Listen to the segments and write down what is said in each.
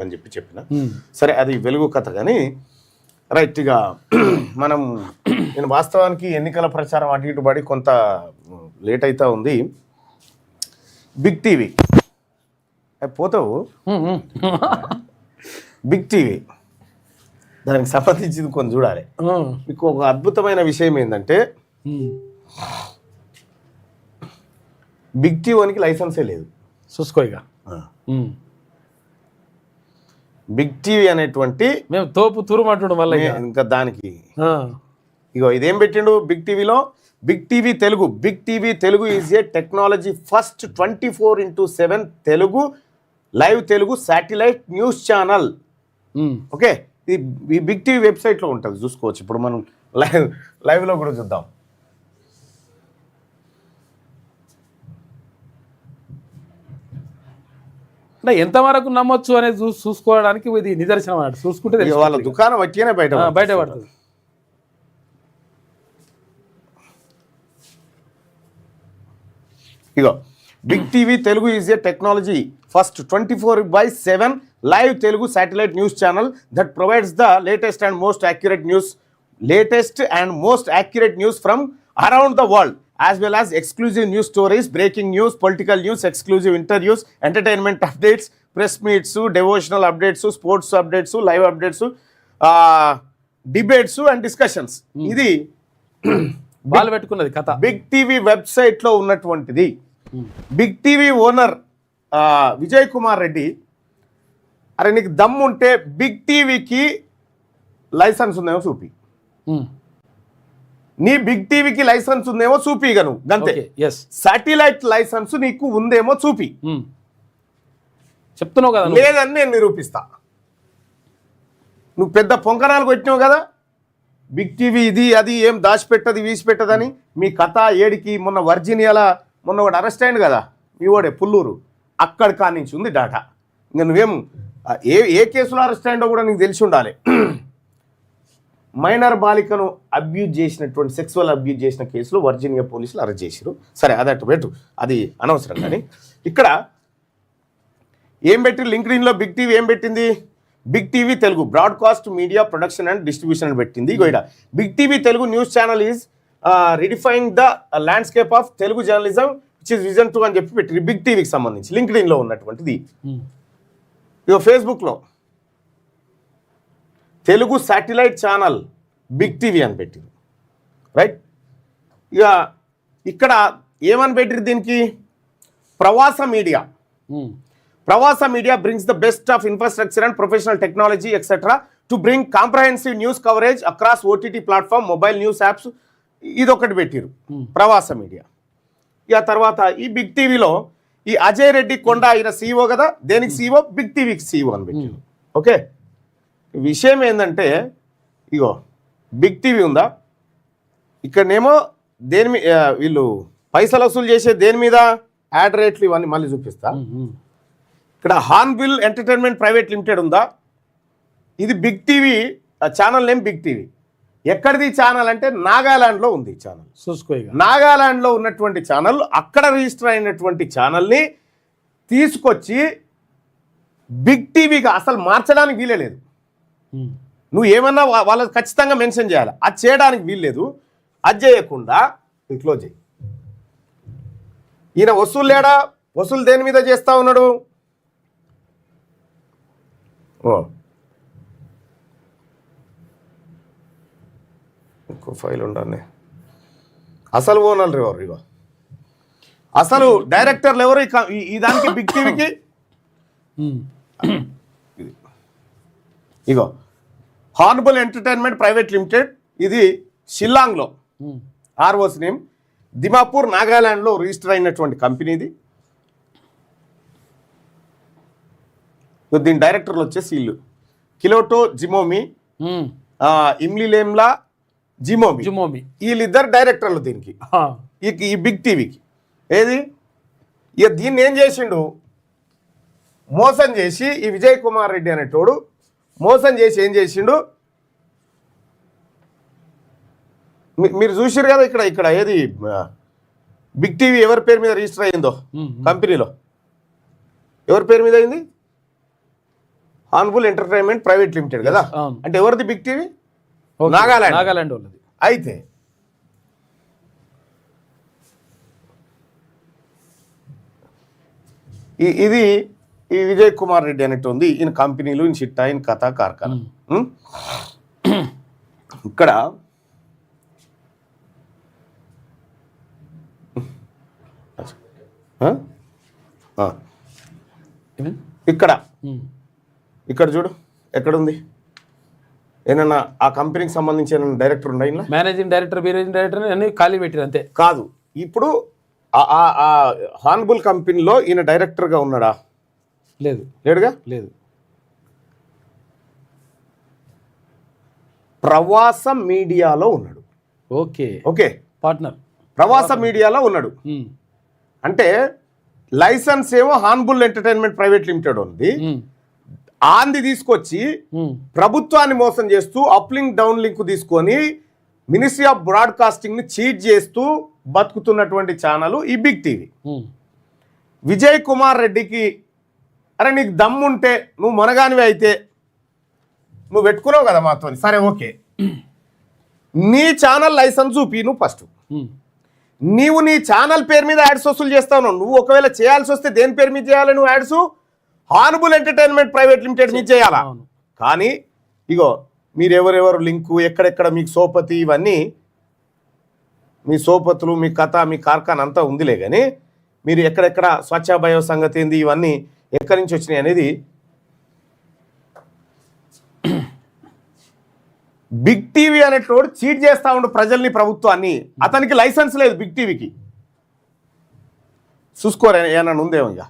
అని చెప్పిన. సరే అది వెలుగు కథ. కానీ రైట్, ఇక మనం నేను వాస్తవానికి ఎన్నికల ప్రచారం అటు ఇటు పడి కొంత లేట్ అవుతా ఉంది. బిగ్ టీవీ పోతావు, బిగ్ టీవీ దానికి సంబంధించింది కొంచెం చూడాలి. మీకు ఒక అద్భుతమైన విషయం ఏంటంటే బిగ్ టీవీకి లైసెన్సే లేదు. చూసుకోయిగా బిగ్ టీవీ అనేటువంటి మేము తోపు తురుమంటుండం వల్ల ఇంకా దానికి ఇగో ఇదేం పెట్టిండు బిగ్ టీవీలో. Big TV Telugu, big TV Telugu is a technology first 24/7 Telugu live Telugu satellite news channel. Okay, ఈ బిగ్ టీవీ వెబ్సైట్లో ఉంటుంది, చూసుకోవచ్చు. ఇప్పుడు మనం లైవ్లో కూడా చూద్దాం. అంటే ఎంతవరకు నమ్మొచ్చు అనేది చూసుకోవడానికి ఇది నిదర్శనం అన్నట్టు. చూసుకుంటే వాళ్ళ దుకాణం వచ్చేనే బయటపడుతుంది. ఇగో Big TV Telugu is a technology first 24/7 live Telugu satellite news channel that provides the latest and most accurate news from around the world, as well as exclusive news stories, breaking news, political news, exclusive interviews, entertainment updates, press meets, devotional updates, sports updates, live updates, debates and discussions. ఇది బాల్ పెట్టుకున్నది కథ. Big TV వెబ్సైట్లో ఉన్నటువంటిది. Big TV owner Vijay Kumar Reddy, అరే నీకు దమ్ముంటే big టీవీకి లైసెన్స్ ఉందేమో చూపి, నీ బిగ్ టీవీకి లైసెన్స్ ఉందేమో చూపిగా నువ్వు గంతే. శాటిలైట్ లైసెన్స్ నీకు ఉందేమో చూపి, చెప్తున్నావు కదా, లేదని నేను నిరూపిస్తా. నువ్వు పెద్ద పొంకనాలు కొట్టినావు కదా, బిగ్ టీవీ ఇది అది ఏం దాచిపెట్టది వీసిపెట్టదని. మీ కథ ఏడికి మొన్న వర్జీనియాలో మొన్న ఒకటి అరెస్ట్ అయింది కదా, మీ వాడే పుల్లూరు, అక్కడి కానించి ఉంది డాటా. ఇంకా నువ్వేం ఏ కేసులో అరెస్ట్ అయిందో కూడా నీకు తెలిసి ఉండాలి. మైనర్ బాలికను అబ్యూజ్ చేసినటువంటి సెక్సువల్ అబ్యూజ్ చేసిన కేసులో వర్జీనియా పోలీసులు అరెస్ట్ చేశారు. సరే అదట్టు పెట్టు, అది అనవసరం. కానీ ఇక్కడ ఏం పెట్టి లింక్డ్ఇన్లో బిగ్ టీవీ ఏం పెట్టింది, Big TV Telugu broadcast media production and distribution అని పెట్టింది. ఇగో Big TV Telugu news channel is redefining the landscape of Telugu journalism which is vision 2 అని చెప్పి పెట్టి బిగ్ టీవీకి సంబంధించి లింక్డ్ఇన్లో ఉన్నటువంటిది. ఇగో ఫేస్బుక్లో Telugu satellite channel big TV అని పెట్టిరు. రైట్, ఇక ఇక్కడ ఏమని పెట్టిరు దీనికి, Pravasa media brings the best of infrastructure and professional technology etcetera to bring comprehensive news coverage across OTT platform mobile news apps. ఇది ఒకటి పెట్టిరు ప్రవాస మీడియా. ఇక తర్వాత ఈ బిగ్ టీవీలో ఈ అజయ్ రెడ్డి కొండ ఆయన సీఈఓ కదా, దేనికి సీఈఓ, బిగ్ టీవీకి సీఈఓ అని పెట్టిరు. ఓకే, విషయం ఏంటంటే ఇగో బిగ్ టీవీ ఉందా, ఇక్కడనేమో దేని మీద వీళ్ళు పైసలు వసూలు చేసే దేని మీద, యాడ్ రేట్లు ఇవన్నీ మళ్ళీ చూపిస్తా. ఇక్కడ హార్న్బిల్ ఎంటర్టైన్మెంట్ ప్రైవేట్ లిమిటెడ్ ఉందా, ఇది big TV channel name big TV. ఎక్కడిది ఛానల్ అంటే నాగాలాండ్లో ఉంది ఛానల్. చూసుకోగా నాగాలాండ్లో ఉన్నటువంటి ఛానల్, అక్కడ రిజిస్టర్ అయినటువంటి ఛానల్ని తీసుకొచ్చి బిగ్ టీవీగా అసలు మార్చడానికి వీలేదు. నువ్వు ఏమన్నా వాళ్ళకి ఖచ్చితంగా మెన్షన్ చేయాలి, అది చేయడానికి వీల్లేదు. అది చేయకుండా క్లోజ్ చేయి. ఈయన వసూలు లేడా, వసూలు దేని మీద చేస్తా ఉన్నాడు, ఇంకో ఫైల్ ఉండాలి. అసలు ఓనర్లు ఎవరు, ఇగో అసలు డైరెక్టర్లు ఎవరు ఈ దానికి బిగ్ టీవీకి. ఇగో హార్న్బిల్ ఎంటర్టైన్మెంట్ ప్రైవేట్ లిమిటెడ్, ఇది షిల్లాంగ్లో ఆర్ఓస్ నేమ్, దిమాపూర్ నాగాలాండ్లో రిజిస్టర్ అయినటువంటి కంపెనీ ఇది. దీని డైరెక్టర్లు వచ్చేసి వీళ్ళు కిలోటో జిమోమి, ఇమ్లిలేమ్లా జిమోమి, వీళ్ళిద్దరు డైరెక్టర్లు దీనికి, ఈ బిగ్ టీవీకి. ఏది ఇక దీన్ని ఏం చేసిండు, మోసం చేసి ఈ విజయ్ కుమార్ రెడ్డి అనేటోడు మోసం చేసి ఏం చేసిండు, మీరు చూసారు కదా ఇక్కడ ఏది బిగ్ టీవీ ఎవరి పేరు మీద రిజిస్టర్ అయ్యిందో కంపెనీలో, ఎవరి పేరు మీద అయింది, హార్న్ఫుల్ ఎంటర్టైన్మెంట్ ప్రైవేట్ లిమిటెడ్ కదా, అవును. అంటే ఎవరిది big TV? Okay. Nagaland. Nagaland వాళ్ళది. అయితే ఇది ఈ విజయ్ కుమార్ రెడ్డి అనేట్టు ఉంది. ఈయన కంపెనీలు, ఈయన చిట్టా, ఈయన కథ కార్ఖానా. ఇక్కడ ఇక్కడ ఇక్కడ చూడు ఎక్కడుంది, ఏమన్నా ఆ కంపెనీకి సంబంధించిన డైరెక్టర్ ఉండ ఇలా? మేనేజింగ్ డైరెక్టర్, మేనేజింగ్ డైరెక్టర్ అన్ని ఖాళీ పెట్టారు అంతే. కాదు, ఇప్పుడు హార్న్బుల్ కంపెనీలో ఈయన డైరెక్టర్గా ఉన్నాడా? లేదు. లేడుగా. లేదు. ప్రవాస మీడియాలో ఉన్నాడు. ఓకే. ఓకే, పార్ట్నర్ ప్రవాస మీడియాలో ఉన్నాడు. అంటే లైసెన్స్ ఏమో హార్న్బుల్ ఎంటర్టైన్మెంట్ ప్రైవేట్ లిమిటెడ్ ఉంది. ఆంది తీసుకొచ్చి ప్రభుత్వాన్ని మోసం చేస్తూ అప్ లింక్ డౌన్ లింక్ తీసుకొని మినిస్ట్రీ ఆఫ్ బ్రాడ్కాస్టింగ్ ని చీట్ చేస్తూ బతుకుతున్నటువంటి ఛానల్ ఈ బిగ్ టీవీ. విజయ్ కుమార్ రెడ్డికి అరే నీకు దమ్ముంటే, నువ్వు మనగానివి అయితే, నువ్వు పెట్టుకున్నావు కదా మాతో, సరే ఓకే, నీ ఛానల్ లైసెన్స్ చూపి నువ్వు ఫస్ట్. నీవు నీ ఛానల్ పేరు మీద యాడ్స్ వసూలు చేస్తావు. నువ్వు ఒకవేళ చేయాల్సి వస్తే దేని పేరు మీద చేయాలి నువ్వు యాడ్స్? హార్న్బుల్ ఎంటర్టైన్మెంట్ ప్రైవేట్ లిమిటెడ్ మీద చేయాలా? కానీ ఇగో మీరు ఎవరెవరు లింకు, ఎక్కడెక్కడ మీకు సోపతి, ఇవన్నీ మీ సోపతులు, మీ కథ, మీ కార్ఖానా అంతా ఉందిలే, కానీ మీరు ఎక్కడెక్కడ స్వచ్ఛ బయో సంగతి ఏంది, ఇవన్నీ ఎక్కడి నుంచి వచ్చినాయి అనేది బిగ్ టీవీ అనేటోడు చీట్ చేస్తా ఉండు ప్రజల్ని, ప్రభుత్వాన్ని. అతనికి లైసెన్స్ లేదు బిగ్ టీవీకి. చూసుకోరు ఏమన్నా ఉందేమో, ఇక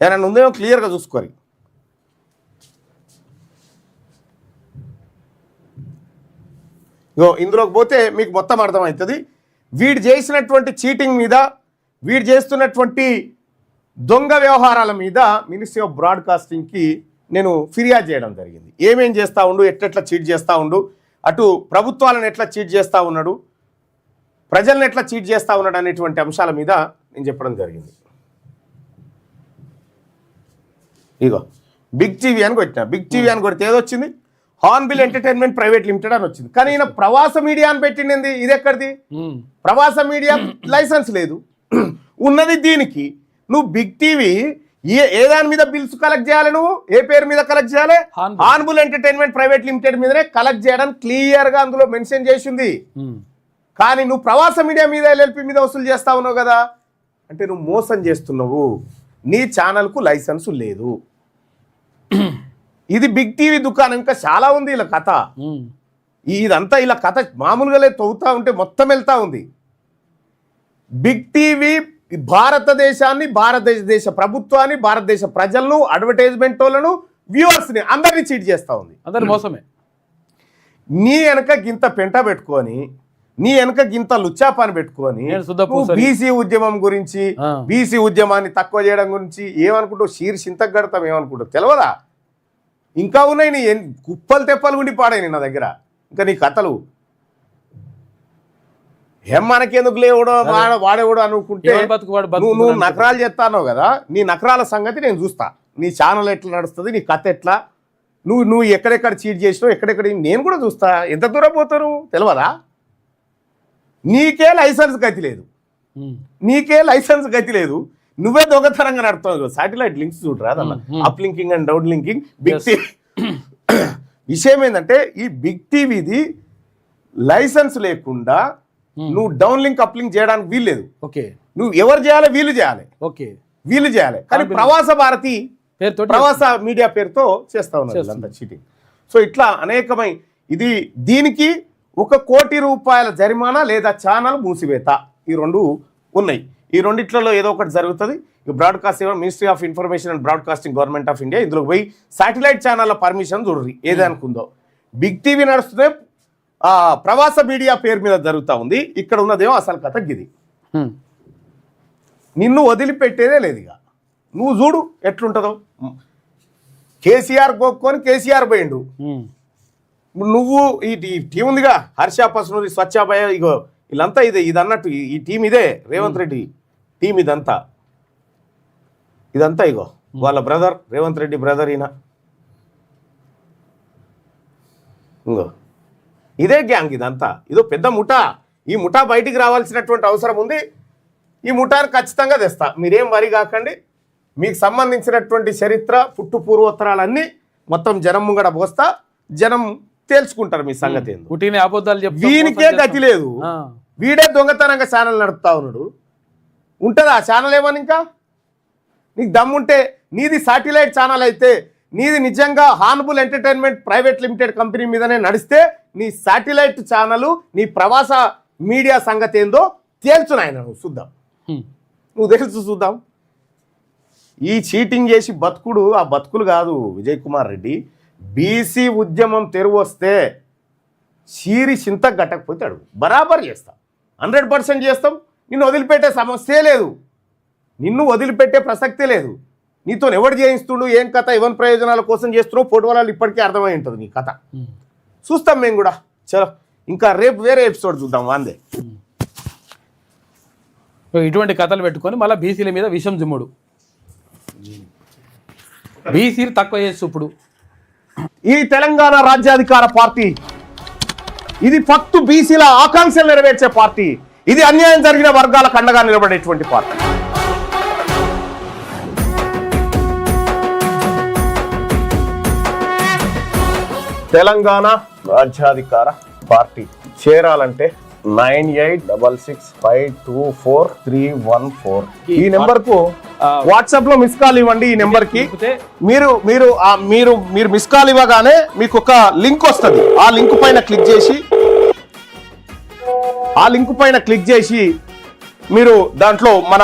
ఏమన్నా ఉందేమో క్లియర్గా చూసుకోరు. ఇందులోకి పోతే మీకు మొత్తం అర్థమవుతుంది. వీడు చేసినటువంటి చీటింగ్ మీద, వీడు చేస్తున్నటువంటి దొంగ వ్యవహారాల మీద మినిస్ట్రీ ఆఫ్ బ్రాడ్కాస్టింగ్కి నేను ఫిర్యాదు చేయడం జరిగింది. ఏమేం చేస్తూ ఉండు, ఎట్లెట్లా చీట్ చేస్తూ ఉండు, అటు ప్రభుత్వాలను ఎట్లా చీట్ చేస్తూ ఉన్నాడు, ప్రజలను ఎట్లా చీట్ చేస్తూ ఉన్నాడు అనేటువంటి అంశాల మీద నేను చెప్పడం జరిగింది. ఇగో బిగ్ టీవీ అని కొట్టిన, బిగ్ టీవీ అని కొడితే ఏదొచ్చింది? హార్న్బుల్ ఎంటర్టైన్మెంట్ ప్రైవేట్ లిమిటెడ్ అని వచ్చింది. కానీ ఈయన ప్రవాస మీడియా అని పెట్టింది. ఇది ఎక్కడిది? ప్రవాస మీడియా లైసెన్స్ లేదు, ఉన్నది దీనికి. నువ్వు బిగ్ టీవీ ఏ దాని మీద బిల్స్ కలెక్ట్ చేయాలి? నువ్వు ఏ పేరు మీద కలెక్ట్ చేయాలి? హార్న్బుల్ ఎంటర్టైన్మెంట్ ప్రైవేట్ లిమిటెడ్ మీదనే కలెక్ట్ చేయడానికి క్లియర్ గా అందులో మెన్షన్ చేసింది. కానీ నువ్వు ప్రవాస మీడియా మీద, ఎల్ఎల్పి మీద వసూలు చేస్తా ఉన్నావు కదా, అంటే నువ్వు మోసం చేస్తున్నావు. నీ ఛానల్కు లైసెన్స్ లేదు. ఇది బిగ్ టీవీ దుకాణం. ఇంకా చాలా ఉంది ఇలా కథ. ఇదంతా ఇలా కథ మామూలుగా తవ్వుతా ఉంటే మొత్తం వెళ్తా ఉంది. బిగ్ టీవీ భారతదేశాన్ని, భారతదేశ ప్రభుత్వాన్ని, భారతదేశ ప్రజలను, అడ్వర్టైజ్మెంట్ వాళ్ళను, వ్యూవర్స్ని అందరినీ చీట్ చేస్తూ ఉంది. అందరి మోసమే. నీ వెనక గింత పెంట పెట్టుకొని, నీ వెనక గింత లుచ్చాపాని పెట్టుకొని బీసీ ఉద్యమం గురించి, బీసీ ఉద్యమాన్ని తక్కువ చేయడం గురించి ఏమనుకుంటావు? శీర్షింతకు గడతాం ఏమనుకుంటావు తెలియదా? ఇంకా ఉన్నాయి నీ కుప్పలు తెప్పలు ఉండి పాడాయి నా దగ్గర. ఇంకా నీ కథలు మనకెందుకు లేవడో వాడేవాడు అనుకుంటే నువ్వు నకరాలు చేస్తానో కదా, నీ నకరాల సంగతి నేను చూస్తా. నీ ఛానల్ ఎట్లా నడుస్తుంది, నీ కథ ఎట్లా, నువ్వు ఎక్కడెక్కడ చీట్ చేసినావు, ఎక్కడెక్కడ నేను కూడా చూస్తా. ఎంత దూరం పోతాను తెలియదా? నీకే లైసెన్స్ గతి లేదు, నీకే లైసెన్స్ గతి లేదు. నువ్వే దొంగతనంగా నడుపుతావు. సాటిలైట్ లింక్స్ చూడరా, up linking and down linking. Big TV విషయం ఏంటంటే, ఈ బిగ్ టీవీది లైసెన్స్ లేకుండా నువ్వు డౌన్ లింక్ అప్ లింక్ చేయడానికి వీల్లేదు. ఓకే, నువ్వు ఎవరు చేయాలి? వీళ్ళు చేయాలి. ఓకే, వీళ్ళు చేయాలి. కానీ ప్రవాస భారతి, ప్రవాస మీడియా పేరుతో చేస్తా ఉన్నారు అంతా చీటింగ్. సో ఇట్లా అనేకమై దీనికి 1 కోటి రూపాయల జరిమానా లేదా ఛానల్ మూసివేత, ఈ రెండు ఉన్నాయి. ఈ రెండిట్లలో ఏదో ఒకటి జరుగుతుంది. Broadcast ministry of information and broadcasting, government of India, ఇందులో పోయి శాటిలైట్ ఛానళ్ళ పర్మిషన్ చూడరు ఏది అనుకుందో. బిగ్ టీవీ నడుస్తుంది, ప్రవాస మీడియా పేరు మీద జరుగుతూ ఉంది. ఇక్కడ ఉన్నదేమో అసలు కథ గిది. నిన్ను వదిలిపెట్టేదే లేదు. ఇక నువ్వు చూడు ఎట్లుంటుందో. కేసీఆర్ గోక్కొని కేసీఆర్ పోయిండు. నువ్వు ఈ టీం ఉందిగా, హర్ష పసునూరి, స్వచ్ఛ భయ, ఇగో వీళ్ళంతా ఇది అన్నట్టు ఈ టీం ఇదే, రేవంత్ రెడ్డి టీం ఇదంతా ఇగో వాళ్ళ బ్రదర్, రేవంత్ రెడ్డి బ్రదర్. ఈయన ఇంకో ఇదే గ్యాంగ్ ఇదంతా ఇదో పెద్ద ముఠా. ఈ ముఠా బయటికి రావాల్సినటువంటి అవసరం ఉంది. ఈ ముఠాను ఖచ్చితంగా తెస్తా, మీరేం వరి కాకండి. మీకు సంబంధించినటువంటి చరిత్ర పుట్టు పూర్వోత్తరాలన్నీ మొత్తం జనం ముంగడ పోస్తా, జనం తేల్చుకుంటారు మీ సంగతి ఏందో. పుట్టిన అబద్ధాలు చెప్తా వీనికే గతి లేదు, వీడే దొంగతనంగా ఛానల్ నడుపుతా ఉన్నాడు. ఉంటుందా ఆ ఛానల్ ఏమని? ఇంకా నీకు దమ్ముంటే నీది సాటిలైట్ ఛానల్ అయితే, నీది నిజంగా హార్న్బుల్ ఎంటర్టైన్మెంట్ ప్రైవేట్ లిమిటెడ్ కంపెనీ మీదనే నడిస్తే నీ సాటిలైట్ ఛానల్ నీ ప్రవాస మీడియా సంగతి ఏందో తేల్చు నాయన. నువ్వు చూద్దాం, నువ్వు తెలుసు చూద్దాం. ఈ చీటింగ్ చేసి బతుకుడు ఆ బతుకులు కాదు విజయ్ కుమార్ రెడ్డి. బీసీ ఉద్యమం తెరువు వస్తే చీరి చింత గట్టకపోతే అడుగు, బరాబర్ చేస్తాం, 100% చేస్తాం. నిన్ను వదిలిపెట్టే సమస్యే లేదు, నిన్ను వదిలిపెట్టే ప్రసక్తే లేదు. నీతో ఎవడు చేయిస్తుండు, ఏం కథ, ఎవరి ప్రయోజనాల కోసం చేస్తున్నావు, పొడవలాలు ఇప్పటికే అర్థమై ఉంటుంది నీ కథ. చూస్తాం మేము కూడా. చలో ఇంకా రేపు వేరే ఎపిసోడ్ చూద్దాం వాందే. ఇటువంటి కథలు పెట్టుకొని మళ్ళీ బీసీల మీద విషం జిమ్ముడు. బీసీలు తక్కువ చేస్తూ ఇప్పుడు ఈ తెలంగాణ రాజ్యాధికార పార్టీ ఇది ఫక్తు బీసీల ఆకాంక్షలు నెరవేర్చే పార్టీ. ఇది అన్యాయం జరిగిన వర్గాలకు అండగా నిలబడేటువంటి పార్టీ. తెలంగాణ రాజ్యాధికార పార్టీ చేరాలంటే 9866524314 ఈ నెంబర్ కు వాట్సాప్ లో మిస్ కాల్ ఇవ్వండి. ఈ నెంబర్ కి మీరు మీరు మీరు మీరు మిస్ కాల్ ఇవ్వగానే మీకు ఒక లింక్ వస్తుంది. ఆ లింక్ పైన క్లిక్ చేసి మీరు దాంట్లో మన